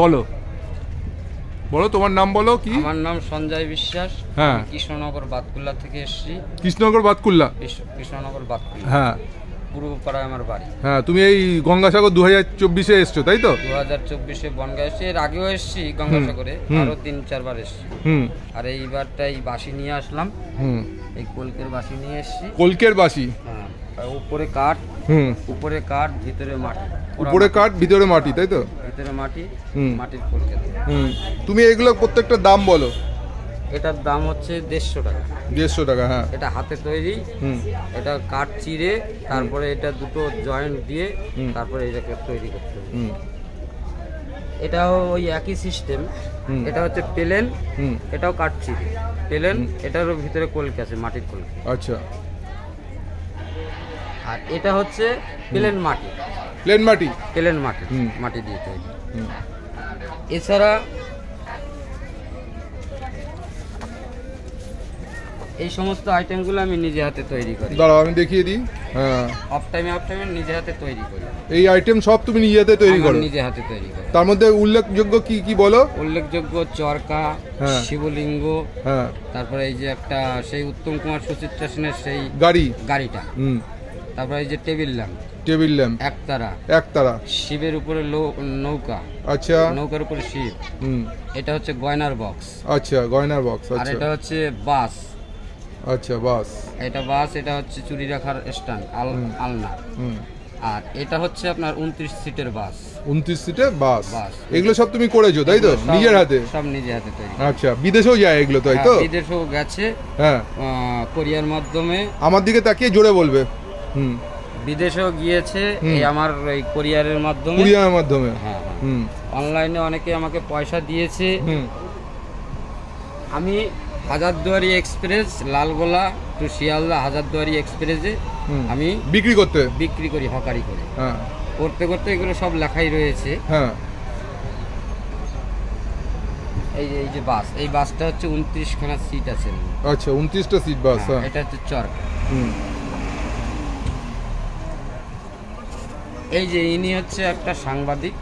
বলো বলো, তোমার নাম বলো। কি? আমার নাম সঞ্জয় বিশ্বাস। হ্যাঁ, কৃষ্ণনগর বাতকুল্লা থেকে এসেছি। কৃষ্ণনগর বাতকুল্লা? কৃষ্ণনগর বাতকুল্লা, হ্যাঁ, পূর্বপাড়ায় আমার বাড়ি। হ্যাঁ, তুমি এই গঙ্গাসাগর 2024-এ এসছো তাই তো? 2024-এ বনগাঁ এসেছি, এর আগেও এসেছি গঙ্গাসাগরে, আরো 3-4 বার এসেছি। আর এইবারটাই বাসি নিয়ে আসলাম, এই কলকের বাসি নিয়ে এসেছি। কলকের বাসি? হ্যাঁ, উপরে কাঠ, উপরে কাঠ, ভিতরে মাটি। উপরে কাঠ, ভিতরে মাটি, তাই তো? ভিতরে মাটি, মাটির কলকে। তুমি এগুলো প্রত্যেকটা দাম বলো। এটার দাম হচ্ছে 150 টাকা। 150 টাকা, হ্যাঁ। এটা হাতে তৈরি, এটা কাঠ চিরে, তারপরে এটা দুটো জয়েন্ট দিয়ে তারপরে এটাকে তৈরি করতে হবে। এটাও ওই একই সিস্টেম। এটা হচ্ছে প্লেন, এটাও কাঠ চিরে প্লেন, এটারও ভিতরে কলকে আছে, মাটির কলকে। আচ্ছা। আর এটা হচ্ছে প্লেন মাটি। প্লেন মাটি? প্লেন মাটি, মাটি দিয়ে তৈরি। এছাড়া এই সমস্ত আইটেমগুলো আমি নিজে হাতে তৈরি করি। দাঁড়াও আমি দেখিয়ে দিই। হ্যাঁ, অফ টাইমে নিজে হাতে তৈরি করি। এই আইটেম সব তুমি নিজে হাতে তৈরি করো? নিজে হাতে তৈরি করি। তার মধ্যে উল্লেখযোগ্য কি কি বলো? উল্লেখযোগ্য চরকা, শিবলিঙ্গ, হ্যাঁ, তারপরে এই যে একটা সেই উত্তম কুমার সুচিত্রা সেনের সেই গাড়িটা, তারপরে এই যে টেবিল ল্যাম্প, একতারা, শিবের উপরে নৌকা। আচ্ছা, নৌকার উপরে শিব। এটা হচ্ছে গয়নার বক্স। আচ্ছা, গয়নার বক্স। আর এটা হচ্ছে বাস। আচ্ছা, বাস। এটা বাস, এটা হচ্ছে চুরি রাখার স্ট্যান্ড, আলনা। আর এটা হচ্ছে আপনার 29 সিটের বাস। 29 সিটের বাস। এগুলো সব তুমি করেছো তাই তো? নিজের হাতে? সব নিজে হাতে তৈরি। আচ্ছা, বিদেশেও যায় এগুলো তাই তো? বিদেশেও গেছে, হ্যাঁ, কোরিয়ার মাধ্যমে। আমার দিকে তাকিয়ে জোরে বলবে। বিদেশেও গিয়েছে এই আমার এই কোরিয়ারের মাধ্যমে। হ্যাঁ, অনলাইনে অনেকে আমাকে পয়সা দিয়েছে। আমি হাজারদুয়ারি এক্সপ্রেস, লালগোলা টু শিয়ালদা হাজারদুয়ারি এক্সপ্রেসে আমি বিক্রি করি, হকারি করে। করতে করতে এগুলো সব লেখাই রয়েছে। হ্যাঁ, এই যে বাস, এই বাসটা হচ্ছে 29খানা সিট আছে। আচ্ছা, 29টা সিট বাস। এটা হচ্ছে চরকা। এই যে ইনি হচ্ছে একটা সাংবাদিক,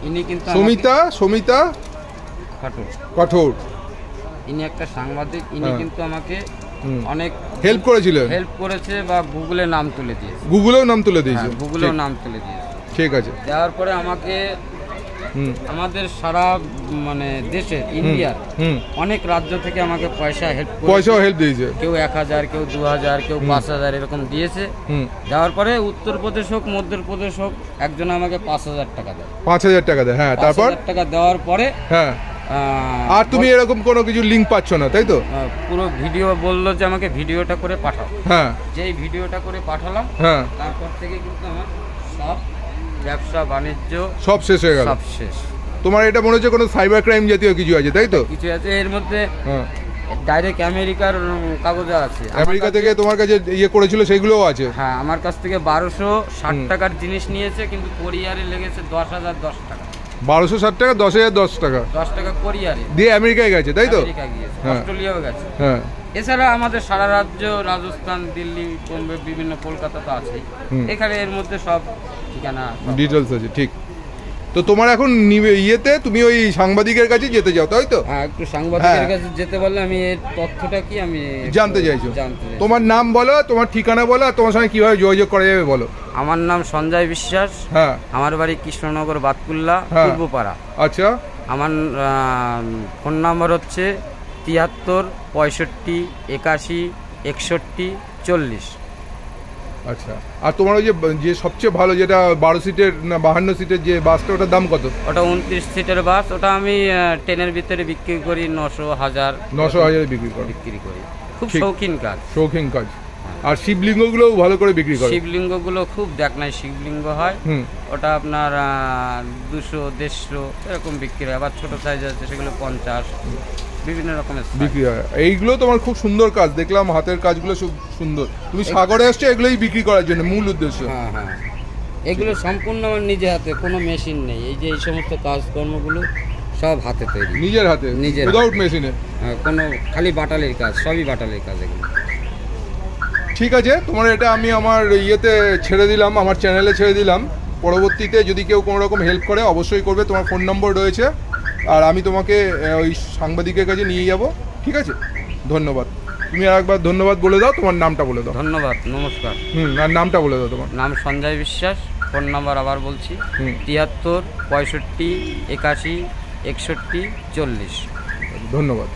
ইনি কিন্তু সমিতা কঠোর, ইনি একটা সাংবাদিক। ইনি কিন্তু আমাকে অনেক হেল্প করেছে বা গুগলেও নাম তুলে দিয়েছে। ঠিক আছে। দেওয়ার পরে আমাকে আমাদের সারা মানে দেশের ইন্ডিয়ার অনেক রাজ্য থেকে আমাকে পয়সাও হেল্প দিয়েছে। কেউ 1000, কেউ 2000, কেউ 5000 এরকম দিয়েছে। দেওয়ার পরে উত্তরপ্রদেশ হোক, মধ্যপ্রদেশ হোক, একজন আমাকে 5000 টাকা দেয়। 5000 টাকা দেয়, হ্যাঁ। তারপর 5000 টাকা দেওয়ার পরে, হ্যাঁ, আর তুমি এরকম কোনো কিছু লিংক পাচ্ছ না তাই তো? পুরো ভিডিও বললো যে আমাকে ভিডিওটা করে পাঠাও। হ্যাঁ, যেই ভিডিওটা করে পাঠালাম, হ্যাঁ, তারপর থেকে কিন্তু আমার সব ব্যবসা বাণিজ্য সব শেষ হয়ে গেল। সব শেষ। তোমার এটা মনে হচ্ছে কোনো সাইবার ক্রাইম জাতীয় কিছু আছে তাই তো? কিছু আছে এর মধ্যে। ডাইরেক্ট আমেরিকার কাগজে আছে। আমেরিকা থেকে তোমার কাছে ইয়ে করেছিল সেগুলোও আছে? হ্যাঁ, আমার কাছ থেকে 1260 টাকার জিনিস নিয়েছে, কিন্তু কোরিয়ারে লেগেছে 10,010 টাকা। 1260 টাকা, 10,010 টাকা। 10 টাকা কোরিয়ারে দিয়ে আমেরিকায় গেছে তাই তো? আমেরিকা গিয়েছে, অস্ট্রেলিয়াও গেছে। হ্যাঁ, এছাড়া আমাদের সারা রাজ্য, রাজস্থান, দিল্লি, বোম্বে, বিভিন্ন, কলকাতা তো আছে। এখানে এর মধ্যে সব ঠিকানা ডিটেলস আছে। ঠিক। তো তোমার এখন ইয়েতে তুমি ওই সাংবাদিকের কাছে যেতে চাও তাই তো? হ্যাঁ, একটু সাংবাদিকের কাছে যেতে বললে আমি এর তথ্যটা কি আমি জানতে চাইছো। তোমার নাম বলো, তোমার ঠিকানা বলো, আর তোমার সঙ্গে কিভাবে যোগাযোগ করা যাবে বলো। আমার নাম সঞ্জয় বিশ্বাস। হ্যাঁ, আমার বাড়ি কৃষ্ণনগর বাতকুল্লা, পূর্বপাড়া। আচ্ছা। আমার ফোন নাম্বার হচ্ছে 73 65 81 61 40। আচ্ছা। আর তোমার ওই যে সবচেয়ে ভালো যেটা 12 সিটের না 52 সিটের যে বাসটা, ওটার দাম কত? ওটা 29 সিটের বাস। ওটা আমি ট্রেনের ভিতরে বিক্রি করি 900, 1000। 900,000 বিক্রি করি। খুব শৌখিন কাজ। আর শিবলিঙ্গগুলো ভালো করে বিক্রি করে। শিবলিঙ্গগুলো খুব দেখনাই শিবলিঙ্গ হয়। ওটা আপনার 200, 150 এরকম বিক্রি হয়। আবার ছোট সাইজ আছে, সেগুলো 50, বিভিন্ন রকমের বিক্রি হয়। এইগুলো তোমার খুব সুন্দর কাজ দেখলাম, হাতের কাজগুলো খুব সুন্দর। তুমি সাগরে আসছো এগুলোই বিক্রি করার জন্য মূল উদ্দেশ্য? হ্যাঁ, হ্যাঁ, এগুলো সম্পূর্ণ আমার নিজে হাতে, কোনো মেশিন নেই। এই যে এই সমস্ত কাজকর্মগুলো সব হাতে তৈরি, নিজের হাতে, উইদাউট মেশিনে। কোনো খালি বাটালির কাজ, সবই বাটালির কাজ এগুলো। ঠিক আছে, তোমার এটা আমি আমার ইয়েতে ছেড়ে দিলাম, আমার চ্যানেলে ছেড়ে দিলাম। পরবর্তীতে যদি কেউ কোনো রকম হেল্প করে অবশ্যই করবে, তোমার ফোন নম্বর রয়েছে, আর আমি তোমাকে ওই সাংবাদিকের কাছে নিয়ে যাব, ঠিক আছে? ধন্যবাদ। তুমি আর একবার ধন্যবাদ বলে দাও, তোমার নামটা বলে দাও। ধন্যবাদ, নমস্কার। আর নামটা বলে দাও। তোমার নাম সঞ্জয় বিশ্বাস, ফোন নাম্বার আবার বলছি 73 65 81 61 40। ধন্যবাদ।